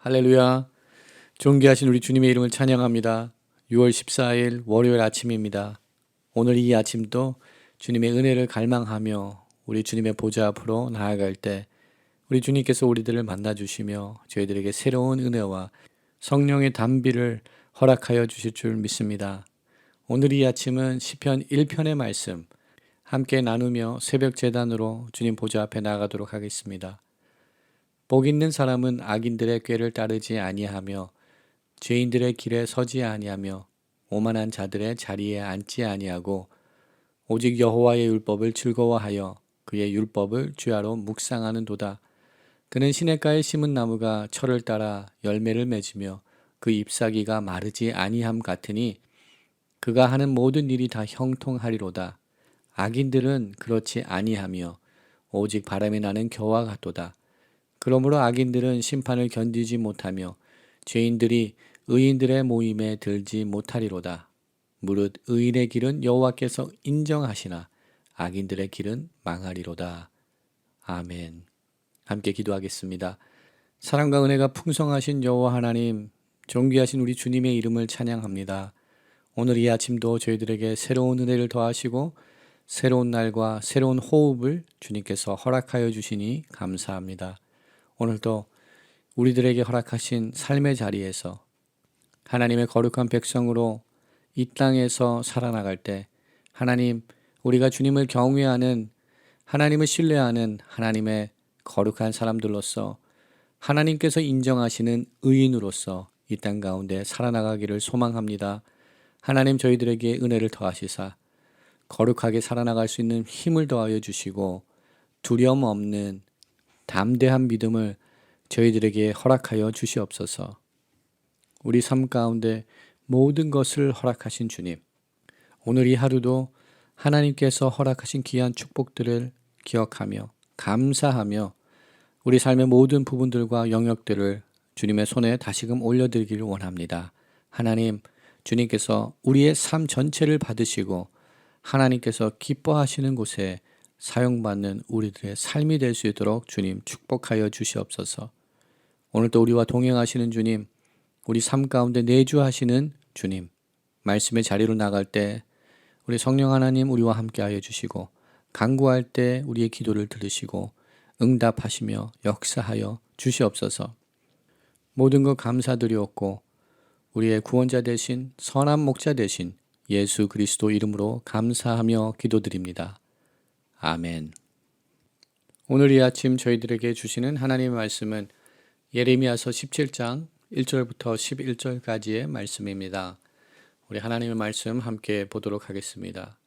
할렐루야. 존귀하신 우리 주님의 이름을 찬양합니다. 6월 14일 월요일 아침입니다. 오늘 이 아침도 주님의 은혜를 갈망하며 우리 주님의 보좌 앞으로 나아갈 때 우리 주님께서 우리들을 만나주시며 저희들에게 새로운 은혜와 성령의 담비를 허락하여 주실 줄 믿습니다. 오늘 이 아침은 시편 1편의 말씀 함께 나누며 새벽 제단으로 주님 보좌 앞에 나가도록 하겠습니다. 복 있는 사람은 악인들의 꾀를 따르지 아니하며 죄인들의 길에 서지 아니하며 오만한 자들의 자리에 앉지 아니하고 오직 여호와의 율법을 즐거워하여 그의 율법을 주야로 묵상하는도다. 그는 시냇가에 심은 나무가 철을 따라 열매를 맺으며 그 잎사귀가 마르지 아니함 같으니 그가 하는 모든 일이 다 형통하리로다. 악인들은 그렇지 아니하며 오직 바람이 나는 겨와 같도다. 그러므로 악인들은 심판을 견디지 못하며 죄인들이 의인들의 모임에 들지 못하리로다. 무릇 의인의 길은 여호와께서 인정하시나 악인들의 길은 망하리로다. 아멘. 함께 기도하겠습니다. 사랑과 은혜가 풍성하신 여호와 하나님, 존귀하신 우리 주님의 이름을 찬양합니다. 오늘 이 아침도 저희들에게 새로운 은혜를 더하시고 새로운 날과 새로운 호흡을 주님께서 허락하여 주시니 감사합니다. 오늘도 우리들에게 허락하신 삶의 자리에서 하나님의 거룩한 백성으로 이 땅에서 살아나갈 때 하나님, 우리가 주님을 경외하는, 하나님을 신뢰하는 하나님의 거룩한 사람들로서 하나님께서 인정하시는 의인으로서 이 땅 가운데 살아나가기를 소망합니다. 하나님, 저희들에게 은혜를 더하시사 거룩하게 살아나갈 수 있는 힘을 더하여 주시고 두려움 없는 담대한 믿음을 저희들에게 허락하여 주시옵소서. 우리 삶 가운데 모든 것을 허락하신 주님, 오늘 이 하루도 하나님께서 허락하신 귀한 축복들을 기억하며 감사하며 우리 삶의 모든 부분들과 영역들을 주님의 손에 다시금 올려드리기를 원합니다. 하나님, 주님께서 우리의 삶 전체를 받으시고 하나님께서 기뻐하시는 곳에 사용받는 우리들의 삶이 될 수 있도록 주님 축복하여 주시옵소서. 오늘도 우리와 동행하시는 주님, 우리 삶 가운데 내주하시는 주님, 말씀의 자리로 나갈 때 우리 성령 하나님 우리와 함께하여 주시고 간구할 때 우리의 기도를 들으시고 응답하시며 역사하여 주시옵소서. 모든 것 감사드리옵고 우리의 구원자 되신 선한 목자 되신 예수 그리스도 이름으로 감사하며 기도드립니다. 아멘. 오늘 이 아침 저희들에게 주시는 하나님의 말씀은 예레미야서 17장 1절부터 11절까지의 말씀입니다. 우리 하나님의 말씀 함께 보도록 하겠습니다.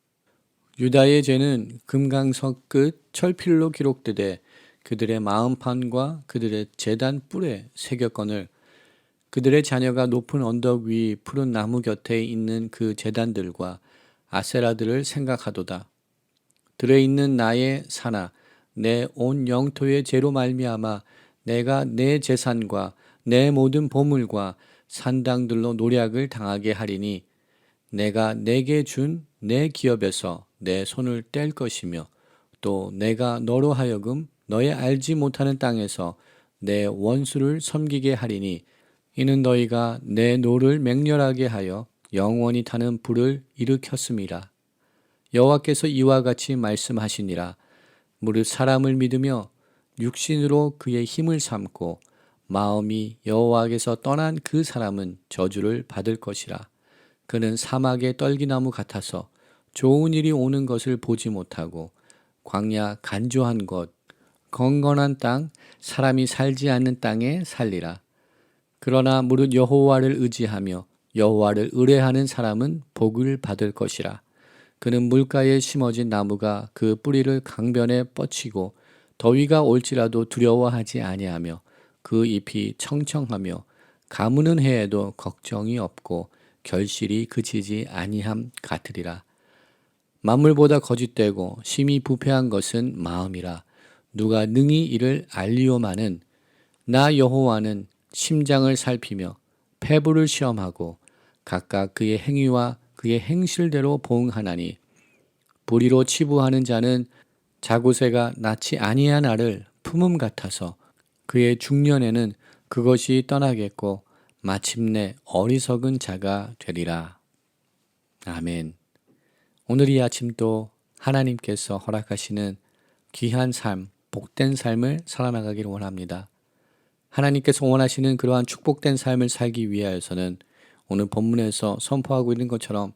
유다의 죄는 금강석 끝 철필로 기록되되 그들의 마음판과 그들의 제단 뿔에 새겼거늘 그들의 자녀가 높은 언덕 위 푸른 나무 곁에 있는 그 제단들과 아세라들을 생각하도다. 들에 있는 나의 산아, 내 온 영토의 죄로 말미암아 내가 내 재산과 내 모든 보물과 산당들로 노략을 당하게 하리니 내가 내게 준 내 기업에서 내 손을 뗄 것이며 또 내가 너로 하여금 너의 알지 못하는 땅에서 내 원수를 섬기게 하리니 이는 너희가 내 노를 맹렬하게 하여 영원히 타는 불을 일으켰음이라. 여호와께서 이와 같이 말씀하시니라. 무릇 사람을 믿으며 육신으로 그의 힘을 삼고 마음이 여호와께서 떠난 그 사람은 저주를 받을 것이라. 그는 사막의 떨기나무 같아서 좋은 일이 오는 것을 보지 못하고 광야 간조한 곳, 건건한 땅, 사람이 살지 않는 땅에 살리라. 그러나 무릇 여호와를 의지하며 여호와를 의뢰하는 사람은 복을 받을 것이라. 그는 물가에 심어진 나무가 그 뿌리를 강변에 뻗치고 더위가 올지라도 두려워하지 아니하며 그 잎이 청청하며 가무는 해에도 걱정이 없고 결실이 그치지 아니함 같으리라. 만물보다 거짓되고 심히 부패한 것은 마음이라. 누가 능히 이를 알리오마는 나 여호와는 심장을 살피며 폐부를 시험하고 각각 그의 행위와 그의 행실대로 보응하나니 불의로 치부하는 자는 자고새가 낳지 아니한 알을 품음 같아서 그의 중년에는 그것이 떠나겠고 마침내 어리석은 자가 되리라. 아멘. 오늘 이 아침도 하나님께서 허락하시는 귀한 삶, 복된 삶을 살아나가기를 원합니다. 하나님께서 원하시는 그러한 축복된 삶을 살기 위하여서는 오늘 본문에서 선포하고 있는 것처럼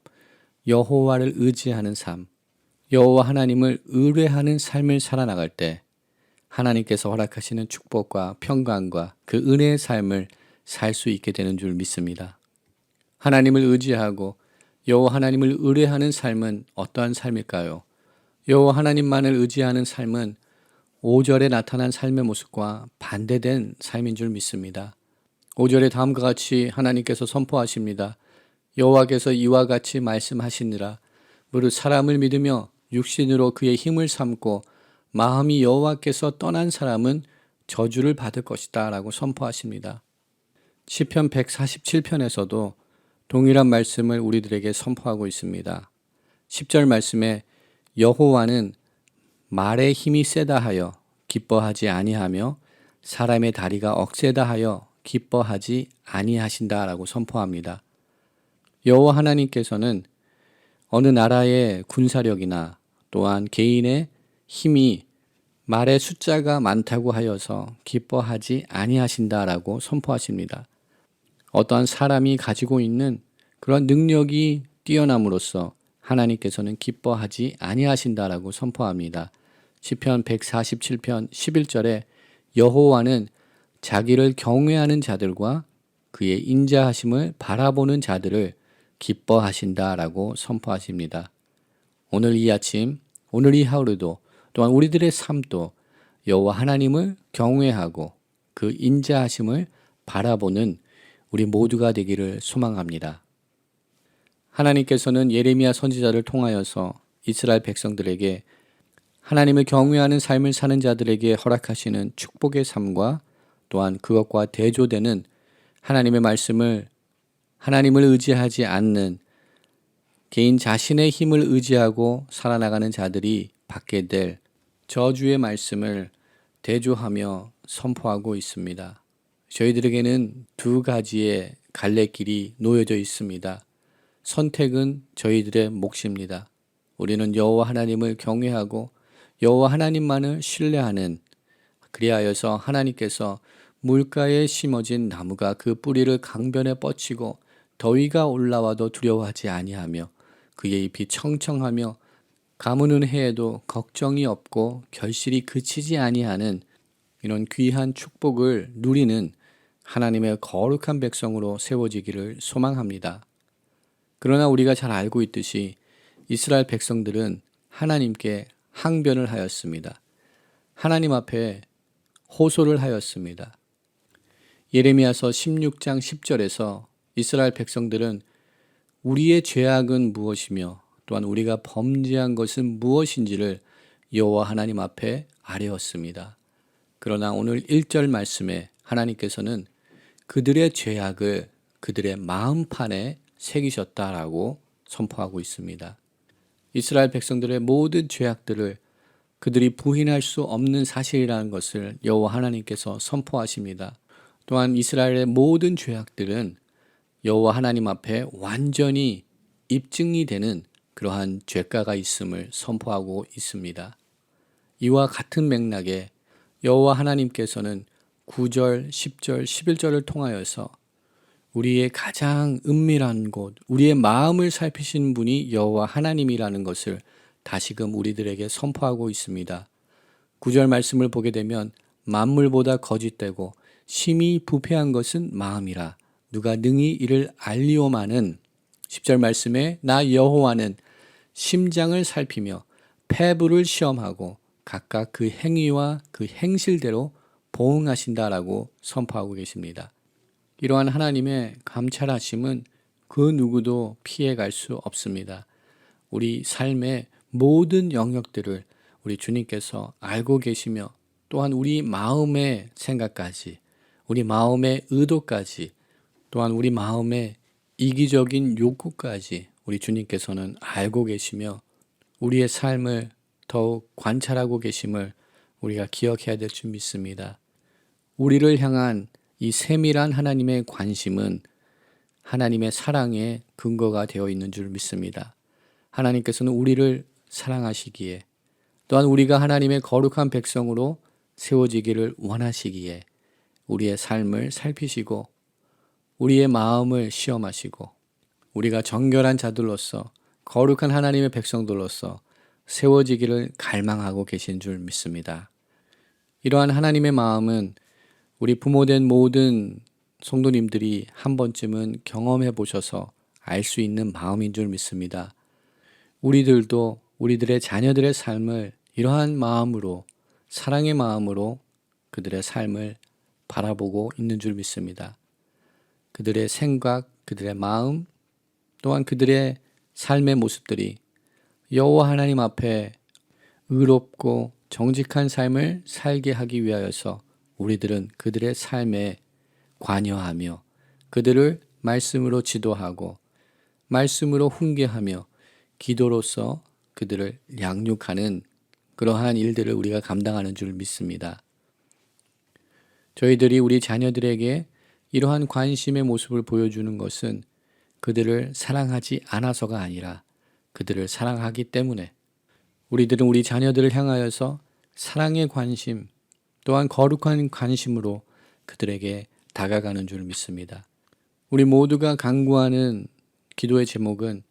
여호와를 의지하는 삶, 여호와 하나님을 의뢰하는 삶을 살아나갈 때 하나님께서 허락하시는 축복과 평강과 그 은혜의 삶을 살 수 있게 되는 줄 믿습니다. 하나님을 의지하고 여호와 하나님을 의뢰하는 삶은 어떠한 삶일까요? 여호와 하나님만을 의지하는 삶은 5절에 나타난 삶의 모습과 반대된 삶인 줄 믿습니다. 5절에 다음과 같이 하나님께서 선포하십니다. 여호와께서 이와 같이 말씀하시니라. 무릇 사람을 믿으며 육신으로 그의 힘을 삼고 마음이 여호와께서 떠난 사람은 저주를 받을 것이다 라고 선포하십니다. 시편 147편에서도 동일한 말씀을 우리들에게 선포하고 있습니다. 10절 말씀에 여호와는 말의 힘이 세다 하여 기뻐하지 아니하며 사람의 다리가 억세다 하여 기뻐하지 아니하신다 라고 선포합니다. 여호와 하나님께서는 어느 나라의 군사력이나 또한 개인의 힘이 말의 숫자가 많다고 하여서 기뻐하지 아니하신다라고 선포하십니다. 어떠한 사람이 가지고 있는 그런 능력이 뛰어남으로써 하나님께서는 기뻐하지 아니하신다라고 선포합니다. 시편 147편 11절에 여호와는 자기를 경외하는 자들과 그의 인자하심을 바라보는 자들을 기뻐하신다라고 선포하십니다. 오늘 이 아침, 오늘 이 하루도 또한 우리들의 삶도 여호와 하나님을 경외하고 그 인자하심을 바라보는 우리 모두가 되기를 소망합니다. 하나님께서는 예레미야 선지자를 통하여서 이스라엘 백성들에게 하나님을 경외하는 삶을 사는 자들에게 허락하시는 축복의 삶과 또한 그것과 대조되는 하나님의 말씀을 하나님을 의지하지 않는 개인 자신의 힘을 의지하고 살아나가는 자들이 받게 될 저주의 말씀을 대조하며 선포하고 있습니다. 저희들에게는 두 가지의 갈래길이 놓여져 있습니다. 선택은 저희들의 몫입니다. 우리는 여호와 하나님을 경외하고 여호와 하나님만을 신뢰하는, 그리하여서 하나님께서 물가에 심어진 나무가 그 뿌리를 강변에 뻗치고 더위가 올라와도 두려워하지 아니하며 그의 잎이 청청하며 가무는 해에도 걱정이 없고 결실이 그치지 아니하는 이런 귀한 축복을 누리는 하나님의 거룩한 백성으로 세워지기를 소망합니다. 그러나 우리가 잘 알고 있듯이 이스라엘 백성들은 하나님께 항변을 하였습니다. 하나님 앞에 호소를 하였습니다. 예레미야서 16장 10절에서 이스라엘 백성들은 우리의 죄악은 무엇이며 또한 우리가 범죄한 것은 무엇인지를 여호와 하나님 앞에 아뢰었습니다. 그러나 오늘 1절 말씀에 하나님께서는 그들의 죄악을 그들의 마음판에 새기셨다라고 선포하고 있습니다. 이스라엘 백성들의 모든 죄악들을 그들이 부인할 수 없는 사실이라는 것을 여호와 하나님께서 선포하십니다. 또한 이스라엘의 모든 죄악들은 여호와 하나님 앞에 완전히 입증이 되는 그러한 죄가가 있음을 선포하고 있습니다. 이와 같은 맥락에 여호와 하나님께서는 9절, 10절, 11절을 통하여서 우리의 가장 은밀한 곳, 우리의 마음을 살피신 분이 여호와 하나님이라는 것을 다시금 우리들에게 선포하고 있습니다. 9절 말씀을 보게 되면 만물보다 거짓되고 심히 부패한 것은 마음이라 누가 능히 이를 알리오마는 10절 말씀에 나 여호와는 심장을 살피며 폐부를 시험하고 각각 그 행위와 그 행실대로 보응하신다라고 선포하고 계십니다. 이러한 하나님의 감찰하심은 그 누구도 피해갈 수 없습니다. 우리 삶의 모든 영역들을 우리 주님께서 알고 계시며 또한 우리 마음의 생각까지, 우리 마음의 의도까지, 또한 우리 마음의 이기적인 욕구까지 우리 주님께서는 알고 계시며 우리의 삶을 더욱 관찰하고 계심을 우리가 기억해야 될 줄 믿습니다. 우리를 향한 이 세밀한 하나님의 관심은 하나님의 사랑의 근거가 되어 있는 줄 믿습니다. 하나님께서는 우리를 사랑하시기에 또한 우리가 하나님의 거룩한 백성으로 세워지기를 원하시기에 우리의 삶을 살피시고 우리의 마음을 시험하시고 우리가 정결한 자들로서 거룩한 하나님의 백성들로서 세워지기를 갈망하고 계신 줄 믿습니다. 이러한 하나님의 마음은 우리 부모된 모든 성도님들이 한 번쯤은 경험해 보셔서 알 수 있는 마음인 줄 믿습니다. 우리들도 우리들의 자녀들의 삶을 이러한 마음으로, 사랑의 마음으로 그들의 삶을 바라보고 있는 줄 믿습니다. 그들의 생각, 그들의 마음, 또한 그들의 삶의 모습들이 여호와 하나님 앞에 의롭고 정직한 삶을 살게 하기 위하여서 우리들은 그들의 삶에 관여하며 그들을 말씀으로 지도하고 말씀으로 훈계하며 기도로서 그들을 양육하는 그러한 일들을 우리가 감당하는 줄 믿습니다. 저희들이 우리 자녀들에게 이러한 관심의 모습을 보여주는 것은 그들을 사랑하지 않아서가 아니라 그들을 사랑하기 때문에 우리들은 우리 자녀들을 향하여서 사랑의 관심 또한 거룩한 관심으로 그들에게 다가가는 줄 믿습니다. 우리 모두가 간구하는 기도의 제목은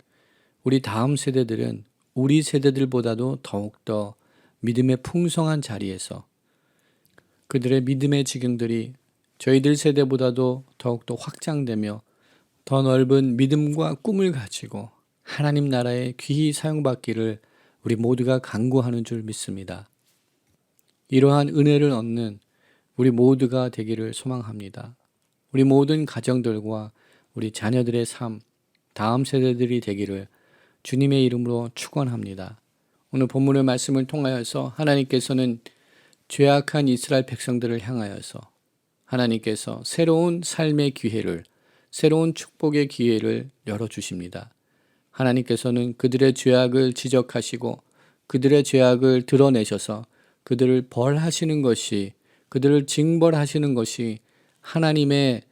우리 다음 세대들은 우리 세대들보다도 더욱더 믿음의 풍성한 자리에서 그들의 믿음의 지경들이 저희들 세대보다도 더욱더 확장되며 더 넓은 믿음과 꿈을 가지고 하나님 나라에 귀히 사용받기를 우리 모두가 간구하는 줄 믿습니다. 이러한 은혜를 얻는 우리 모두가 되기를 소망합니다. 우리 모든 가정들과 우리 자녀들의 삶, 다음 세대들이 되기를 주님의 이름으로 축원합니다. 오늘 본문의 말씀을 통하여서 하나님께서는 죄악한 이스라엘 백성들을 향하여서 하나님께서 새로운 삶의 기회를, 새로운 축복의 기회를 열어주십니다. 하나님께서는 그들의 죄악을 지적하시고 그들의 죄악을 드러내셔서 그들을 벌하시는 것이, 그들을 징벌하시는 것이 하나님의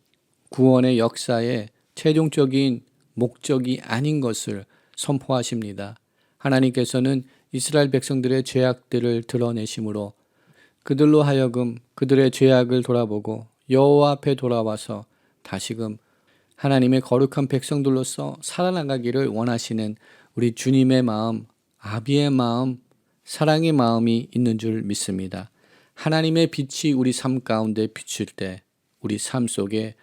구원의 역사의 최종적인 목적이 아닌 것을 선포하십니다. 하나님께서는 이스라엘 백성들의 죄악들을 드러내심으로 그들로 하여금 그들의 죄악을 돌아보고 여호와 앞에 돌아와서 다시금 하나님의 거룩한 백성들로서 살아나가기를 원하시는 우리 주님의 마음, 아비의 마음, 사랑의 마음이 있는 줄 믿습니다. 하나님의 빛이 우리 삶 가운데 비칠 때 우리 삶 속에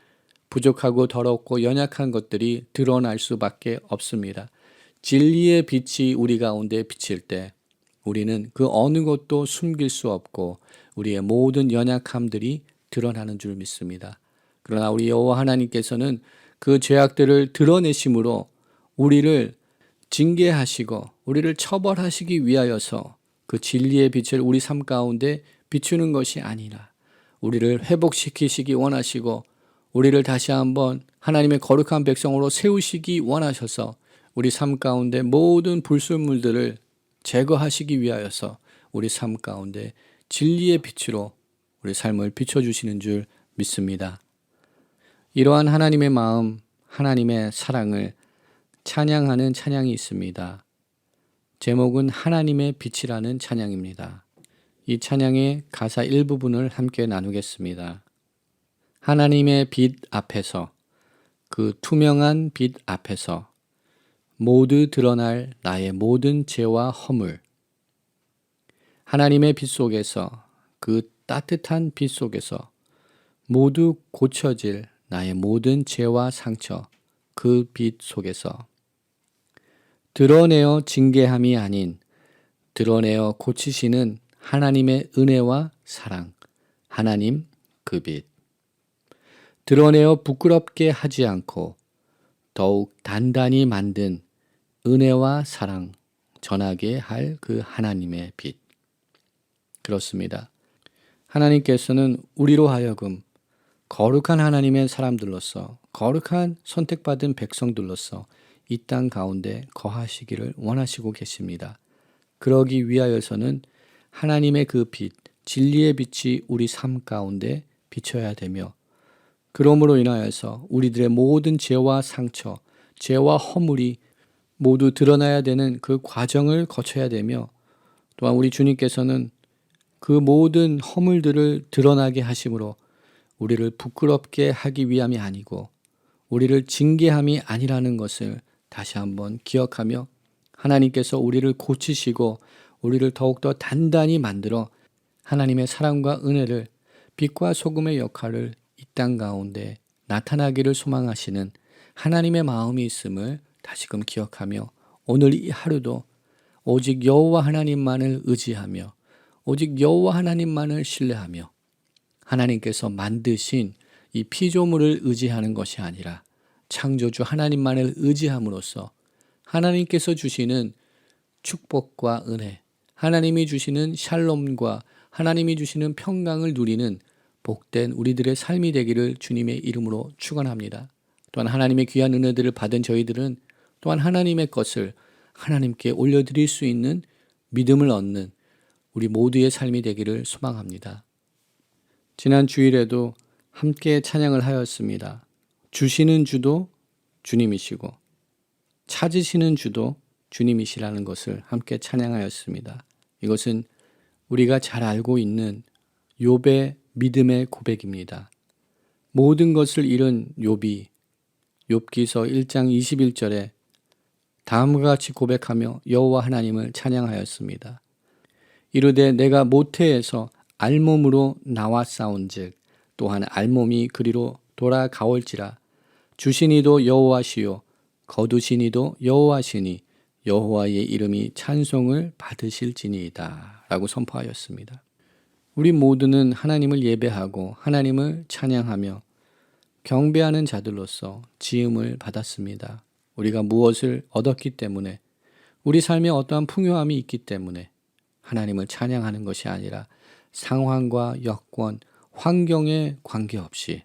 부족하고 더럽고 연약한 것들이 드러날 수밖에 없습니다. 진리의 빛이 우리 가운데 비칠 때 우리는 그 어느 것도 숨길 수 없고 우리의 모든 연약함들이 드러나는 줄 믿습니다. 그러나 우리 여호와 하나님께서는 그 죄악들을 드러내심으로 우리를 징계하시고 우리를 처벌하시기 위하여서 그 진리의 빛을 우리 삶 가운데 비추는 것이 아니라 우리를 회복시키시기 원하시고 우리를 다시 한번 하나님의 거룩한 백성으로 세우시기 원하셔서 우리 삶 가운데 모든 불순물들을 제거하시기 위하여서 우리 삶 가운데 진리의 빛으로 우리 삶을 비춰주시는 줄 믿습니다. 이러한 하나님의 마음, 하나님의 사랑을 찬양하는 찬양이 있습니다. 제목은 하나님의 빛이라는 찬양입니다. 이 찬양의 가사 일부분을 함께 나누겠습니다. 하나님의 빛 앞에서, 그 투명한 빛 앞에서 모두 드러날 나의 모든 죄와 허물, 하나님의 빛 속에서, 그 따뜻한 빛 속에서 모두 고쳐질 나의 모든 죄와 상처, 그 빛 속에서 드러내어 징계함이 아닌 드러내어 고치시는 하나님의 은혜와 사랑, 하나님 그 빛. 드러내어 부끄럽게 하지 않고 더욱 단단히 만든 은혜와 사랑 전하게 할 그 하나님의 빛. 그렇습니다. 하나님께서는 우리로 하여금 거룩한 하나님의 사람들로서, 거룩한 선택받은 백성들로서 이 땅 가운데 거하시기를 원하시고 계십니다. 그러기 위하여서는 하나님의 그 빛, 진리의 빛이 우리 삶 가운데 비춰야 되며 그러므로 인하여서 우리들의 모든 죄와 상처, 죄와 허물이 모두 드러나야 되는 그 과정을 거쳐야 되며, 또한 우리 주님께서는 그 모든 허물들을 드러나게 하심으로 우리를 부끄럽게 하기 위함이 아니고 우리를 징계함이 아니라는 것을 다시 한번 기억하며, 하나님께서 우리를 고치시고 우리를 더욱더 단단히 만들어 하나님의 사랑과 은혜를, 빛과 소금의 역할을 이 땅 가운데 나타나기를 소망하시는 하나님의 마음이 있음을 다시금 기억하며, 오늘 이 하루도 오직 여호와 하나님만을 의지하며 오직 여호와 하나님만을 신뢰하며 하나님께서 만드신 이 피조물을 의지하는 것이 아니라 창조주 하나님만을 의지함으로써 하나님께서 주시는 축복과 은혜, 하나님이 주시는 샬롬과 하나님이 주시는 평강을 누리는 복된 우리들의 삶이 되기를 주님의 이름으로 축원합니다. 또한 하나님의 귀한 은혜들을 받은 저희들은 또한 하나님의 것을 하나님께 올려드릴 수 있는 믿음을 얻는 우리 모두의 삶이 되기를 소망합니다. 지난 주일에도 함께 찬양을 하였습니다. 주시는 주도 주님이시고 찾으시는 주도 주님이시라는 것을 함께 찬양하였습니다. 이것은 우리가 잘 알고 있는 욥의 믿음의 고백입니다. 모든 것을 잃은 욥이 욥기서 1장 21절에 다음과 같이 고백하며 여호와 하나님을 찬양하였습니다. 이르되 내가 모태에서 알몸으로 나왔사온즉 또한 알몸이 그리로 돌아가올지라. 주시니도 여호와시요 거두시니도 여호와시니 여호와의 이름이 찬송을 받으실지니이다 라고 선포하였습니다. 우리 모두는 하나님을 예배하고 하나님을 찬양하며 경배하는 자들로서 지음을 받았습니다. 우리가 무엇을 얻었기 때문에, 우리 삶에 어떠한 풍요함이 있기 때문에 하나님을 찬양하는 것이 아니라 상황과 여건, 환경에 관계없이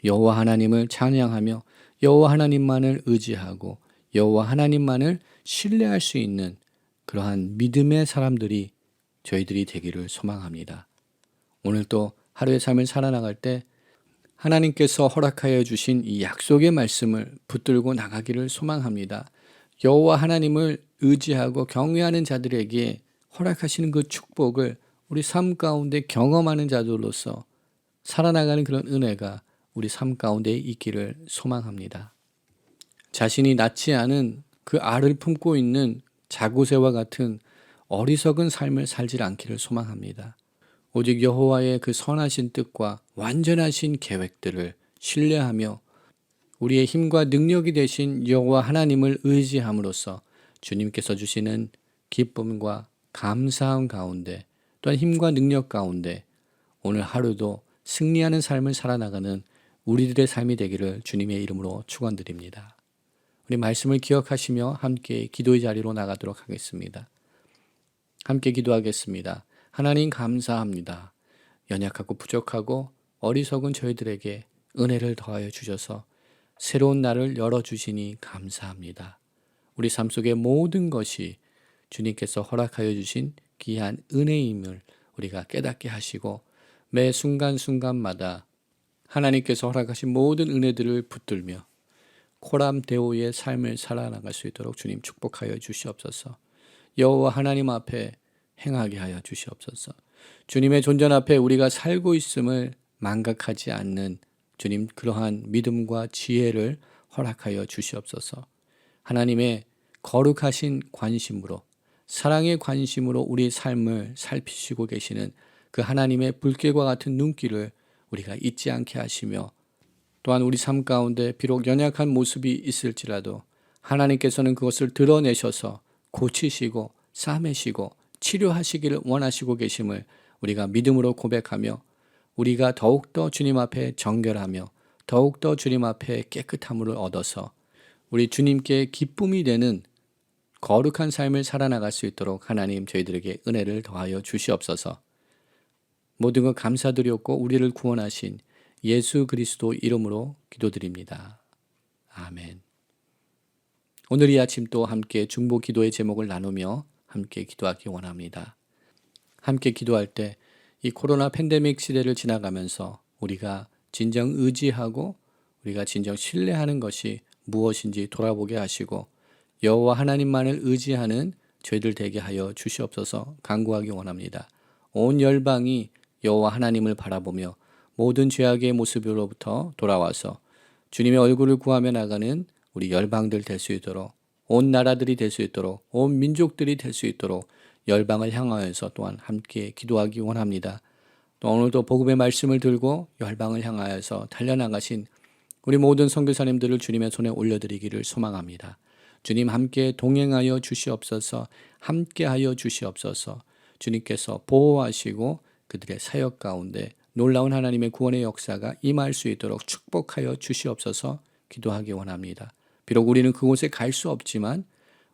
여호와 하나님을 찬양하며 여호와 하나님만을 의지하고 여호와 하나님만을 신뢰할 수 있는 그러한 믿음의 사람들이 저희들이 되기를 소망합니다. 오늘도 하루의 삶을 살아나갈 때 하나님께서 허락하여 주신 이 약속의 말씀을 붙들고 나가기를 소망합니다. 여호와 하나님을 의지하고 경외하는 자들에게 허락하시는 그 축복을 우리 삶 가운데 경험하는 자들로서 살아나가는 그런 은혜가 우리 삶 가운데 있기를 소망합니다. 자신이 낳지 않은 그 알을 품고 있는 자고새와 같은 어리석은 삶을 살지 않기를 소망합니다. 오직 여호와의 그 선하신 뜻과 완전하신 계획들을 신뢰하며 우리의 힘과 능력이 되신 여호와 하나님을 의지함으로써 주님께서 주시는 기쁨과 감사함 가운데, 또한 힘과 능력 가운데 오늘 하루도 승리하는 삶을 살아나가는 우리들의 삶이 되기를 주님의 이름으로 축원드립니다. 우리 말씀을 기억하시며 함께 기도의 자리로 나가도록 하겠습니다. 함께 기도하겠습니다. 하나님 감사합니다. 연약하고 부족하고 어리석은 저희들에게 은혜를 더하여 주셔서 새로운 날을 열어주시니 감사합니다. 우리 삶 속의 모든 것이 주님께서 허락하여 주신 귀한 은혜임을 우리가 깨닫게 하시고 매 순간순간마다 하나님께서 허락하신 모든 은혜들을 붙들며 코람데오의 삶을 살아나갈 수 있도록 주님 축복하여 주시옵소서. 여호와 하나님 앞에 행하게 하여 주시옵소서. 주님의 존전 앞에 우리가 살고 있음을 망각하지 않는 주님 그러한 믿음과 지혜를 허락하여 주시옵소서. 하나님의 거룩하신 관심으로, 사랑의 관심으로 우리 삶을 살피시고 계시는 그 하나님의 불길과 같은 눈길을 우리가 잊지 않게 하시며, 또한 우리 삶 가운데 비록 연약한 모습이 있을지라도 하나님께서는 그것을 드러내셔서 고치시고 싸매시고 치료하시기를 원하시고 계심을 우리가 믿음으로 고백하며, 우리가 더욱더 주님 앞에 정결하며 더욱더 주님 앞에 깨끗함을 얻어서 우리 주님께 기쁨이 되는 거룩한 삶을 살아나갈 수 있도록 하나님 저희들에게 은혜를 더하여 주시옵소서. 모든 것 감사드렸고 우리를 구원하신 예수 그리스도 이름으로 기도드립니다. 아멘. 오늘 이 아침 또 함께 중보 기도의 제목을 나누며 함께 기도하기 원합니다. 함께 기도할 때 이 코로나 팬데믹 시대를 지나가면서 우리가 진정 의지하고 우리가 진정 신뢰하는 것이 무엇인지 돌아보게 하시고 여호와 하나님만을 의지하는 저희들 되게 하여 주시옵소서 간구하기 원합니다. 온 열방이 여호와 하나님을 바라보며 모든 죄악의 모습으로부터 돌아와서 주님의 얼굴을 구하며 나가는 우리 열방들 될 수 있도록, 온 나라들이 될 수 있도록, 온 민족들이 될 수 있도록 열방을 향하여서 또한 함께 기도하기 원합니다. 또 오늘도 복음의 말씀을 들고 열방을 향하여서 달려나가신 우리 모든 선교사님들을 주님의 손에 올려드리기를 소망합니다. 주님 함께 동행하여 주시옵소서, 함께하여 주시옵소서. 주님께서 보호하시고 그들의 사역 가운데 놀라운 하나님의 구원의 역사가 임할 수 있도록 축복하여 주시옵소서 기도하기 원합니다. 비록 우리는 그곳에 갈 수 없지만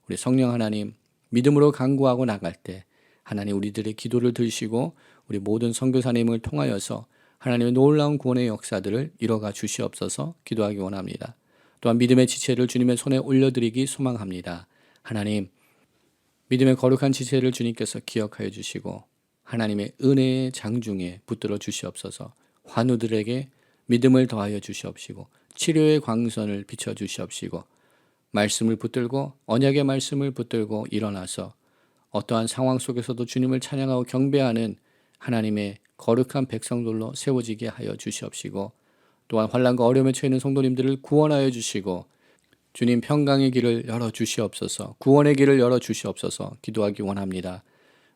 우리 성령 하나님 믿음으로 간구하고 나갈 때 하나님 우리들의 기도를 들으시고 우리 모든 선교사님을 통하여서 하나님의 놀라운 구원의 역사들을 이뤄가 주시옵소서 기도하기 원합니다. 또한 믿음의 지체를 주님의 손에 올려드리기 소망합니다. 하나님 믿음의 거룩한 지체를 주님께서 기억하여 주시고 하나님의 은혜의 장중에 붙들어 주시옵소서. 환우들에게 믿음을 더하여 주시옵시고 치료의 광선을 비춰 주시옵시고 말씀을 붙들고 언약의 말씀을 붙들고 일어나서 어떠한 상황 속에서도 주님을 찬양하고 경배하는 하나님의 거룩한 백성들로 세워지게 하여 주시옵시고 또한 환난과 어려움에 처해 있는 성도님들을 구원하여 주시고 주님 평강의 길을 열어 주시옵소서, 구원의 길을 열어 주시옵소서 기도하기 원합니다.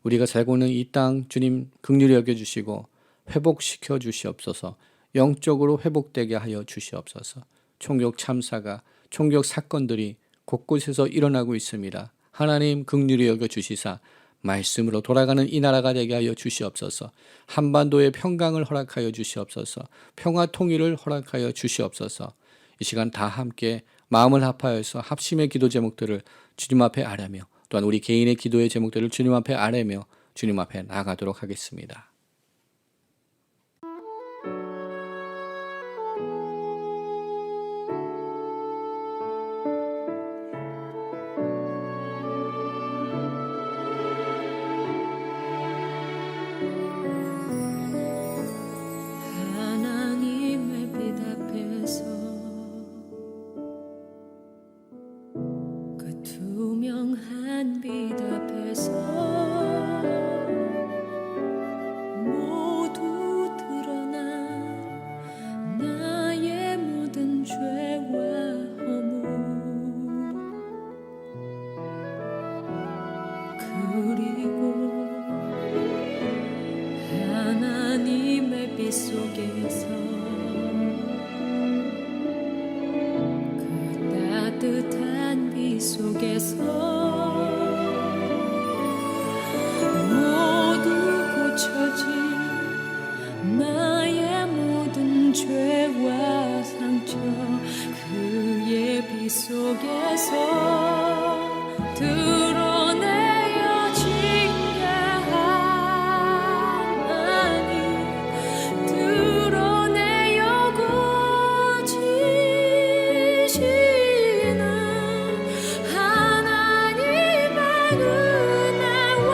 우리가 살고 있는 이 땅 주님 긍휼히 여겨 주시고 회복시켜 주시옵소서, 영적으로 회복되게 하여 주시옵소서. 총격 참사가 총격 사건들이 곳곳에서 일어나고 있습니다. 하나님 긍휼히 여겨 주시사 말씀으로 돌아가는 이 나라가 되게 하여 주시옵소서. 한반도의 평강을 허락하여 주시옵소서. 평화 통일을 허락하여 주시옵소서. 이 시간 다 함께 마음을 합하여서 합심의 기도 제목들을 주님 앞에 아뢰며 또한 우리 개인의 기도의 제목들을 주님 앞에 아뢰며 주님 앞에 나가도록 하겠습니다. 하나님의 빛 앞에서 그 투명한 빛 앞에서 모두 드러나 나의 모든 죄와 허물 그리고 하나님의 빛 속에서 그 따뜻한 빛 속에서 모두 고쳐진 나의 모든 죄와 상처 그의 빛 속에서 드러내어 징계하나니 드러내어 고치시는 하나님의 은혜와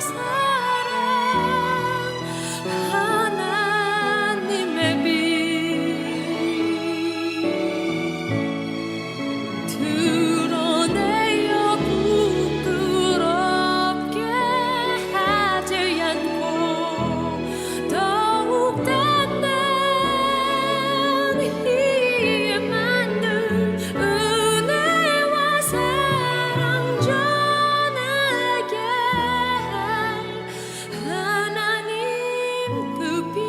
사랑 하나님의 빛 드러내어 부끄럽게 하지 않고 더욱 닿는 힘 만든 은혜와 사랑 전하게 하나님 그 빛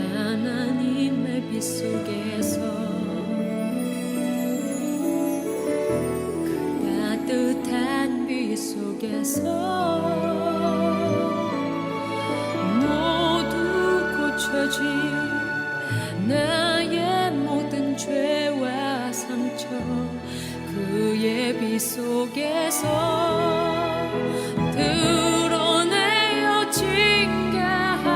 하나님의 빛 속에서 그 따뜻한 빛 속에서 씻어진 나의 모든 죄와 상처 그의 비 속에서 드러내어 진가하니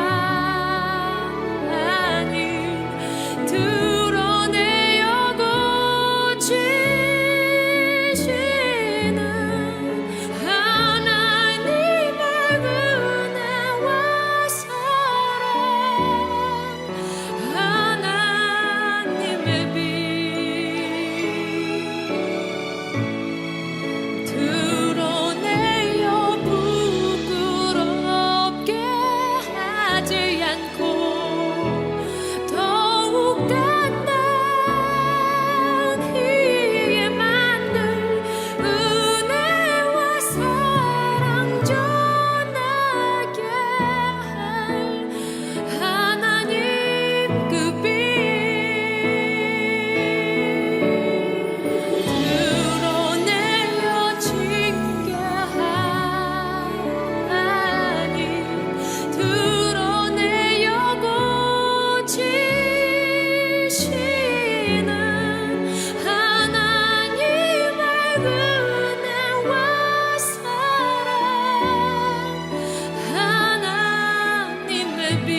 드러내어 고치시는 하나님의 은혜와 사랑 하나님의 빛 드러내어 부끄럽게 하지 않고 더욱 단단히 만들 은혜와 사랑 전하게 할 하나님 그 빛 드러내어 징계하니 드러내어 고치시는 하나님의 은혜와 사랑 하나님의 빛